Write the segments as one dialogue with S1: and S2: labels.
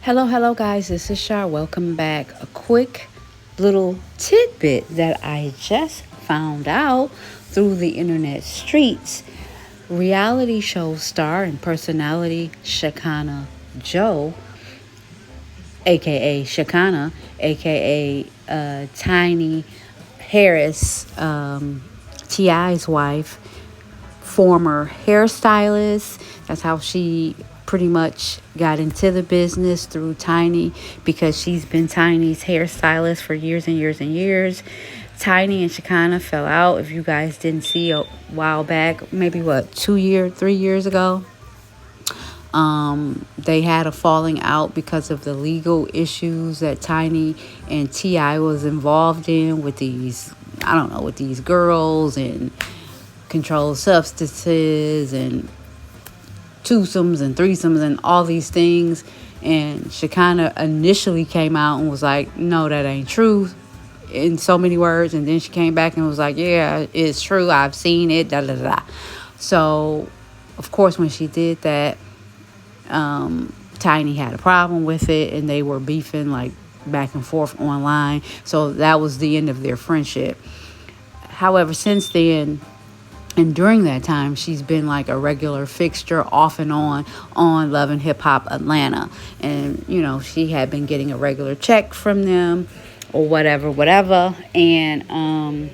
S1: Hello, guys. This is Shar. Welcome back. A quick little tidbit that I just found out through the internet streets. Reality show star and personality Shekinah Joe, aka Shekinah, aka Tiny Harris, T.I.'s wife, former hairstylist. That's how she pretty much got into the business through Tiny, because she's been Tiny's hairstylist for years and years and years. Tiny and Shekinah fell out. If you guys didn't see a while back, maybe 2 years, 3 years ago, they had a falling out because of the legal issues that Tiny and T.I. was involved in with these, I don't know, with these girls and controlled substances and twosomes and threesomes and all these things. And Shekinah initially came out and was like, no, that ain't true, in so many words. And then she came back and was like, yeah, it's true, I've seen it, da da da. So of course when she did that, Tiny had a problem with it, and they were beefing like back and forth online. So that was the end of their friendship. However, since then, and during that time, she's been like a regular fixture off and on Love and Hip Hop Atlanta. And, she had been getting a regular check from them or whatever. And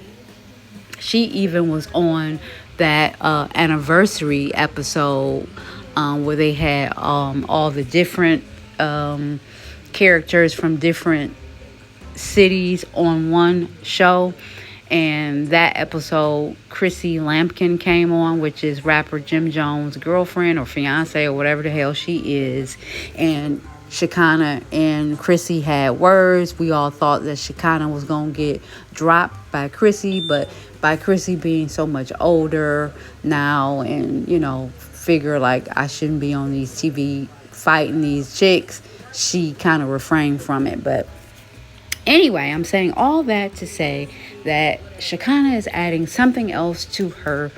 S1: she even was on that anniversary episode where they had all the different characters from different cities on one show. And that episode, Chrissy Lampkin came on, which is rapper Jim Jones' girlfriend or fiance or whatever the hell she is. And Shekinah and Chrissy had words. We all thought that Shekinah was going to get dropped by Chrissy, but by Chrissy being so much older now and, figure like I shouldn't be on these TV fighting these chicks, she kind of refrained from it. But anyway, I'm saying all that to say that Shekinah is adding something else to her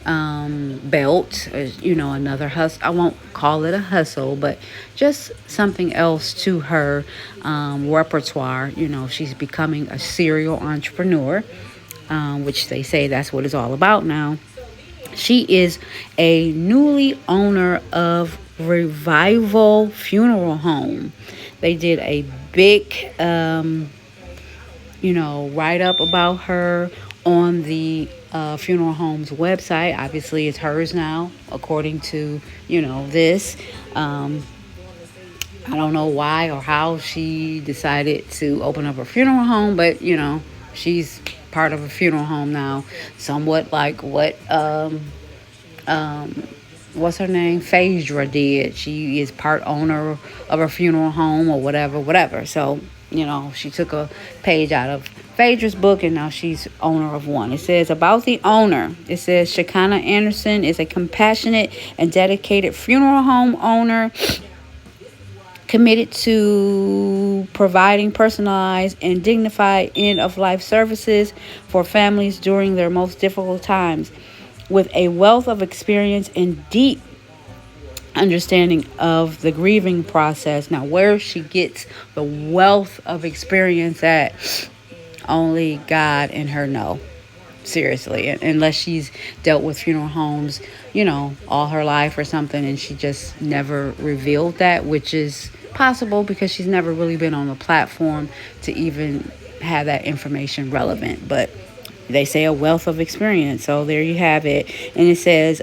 S1: belt, another hustle. I won't call it a hustle, but just something else to her repertoire. She's becoming a serial entrepreneur, which they say that's what it's all about now. She is a newly owner of Revival Funeral Home. They did a big write up about her on the funeral home's website. Obviously it's hers now, according to this. I don't know why or how she decided to open up a funeral home, but she's part of a funeral home now, somewhat like what what's her name, Phaedra did. She is part owner of a funeral home or whatever. So she took a page out of Phaedra's book, and now she's owner of one. It says about the owner, it says Shekinah Anderson is a compassionate and dedicated funeral home owner committed to providing personalized and dignified end-of-life services for families during their most difficult times. With a wealth of experience and deep understanding of the grieving process. Now, where she gets the wealth of experience at, only God and her know. Seriously, unless she's dealt with funeral homes, all her life or something, and she just never revealed that, which is possible because she's never really been on the platform to even have that information relevant. But they say a wealth of experience, so there you have it. And it says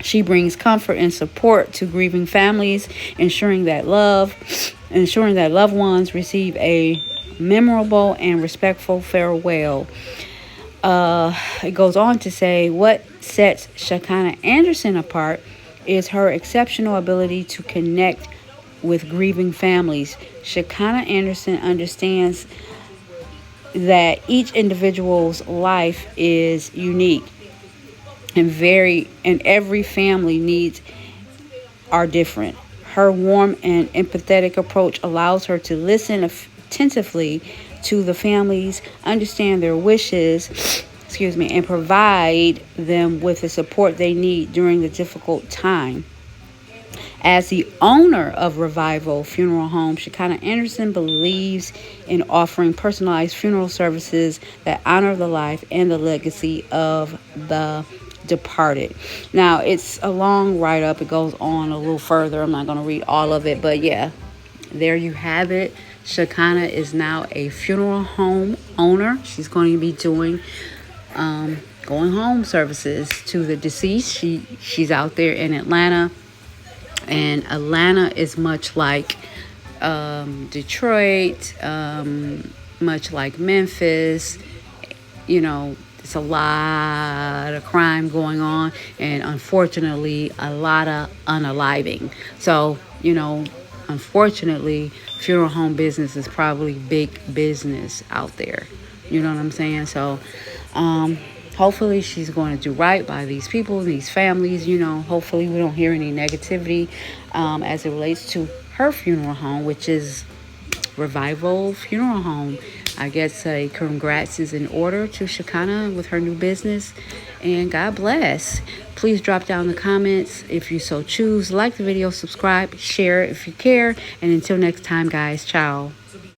S1: she brings comfort and support to grieving families, ensuring that loved ones receive a memorable and respectful farewell. It goes on to say what sets Shekinah Anderson apart is her exceptional ability to connect with grieving families. Shekinah Anderson understands that each individual's life is unique and every family needs are different. Her warm and empathetic approach allows her to listen attentively to the families, understand their wishes, and provide them with the support they need during the difficult time. As the owner of Revival Funeral Home, Shekinah Anderson believes in offering personalized funeral services that honor the life and the legacy of the departed. Now, it's a long write-up. It goes on a little further. I'm not going to read all of it, but yeah, there you have it. Shekinah is now a funeral home owner. She's going to be doing going home services to the deceased. She's out there in Atlanta, and Atlanta is much like Detroit, much like Memphis. You know, it's a lot of crime going on, and unfortunately, a lot of unaliving. So, you know, unfortunately, funeral home business is probably big business out there. You know what I'm saying? So, hopefully she's going to do right by these people, these families. You know, hopefully we don't hear any negativity as it relates to her funeral home, which is Revival Funeral Home. I guess a congrats is in order to Shekinah with her new business, and God bless. Please drop down the comments if you so choose. Like the video, subscribe, share if you care, and until next time, guys, ciao.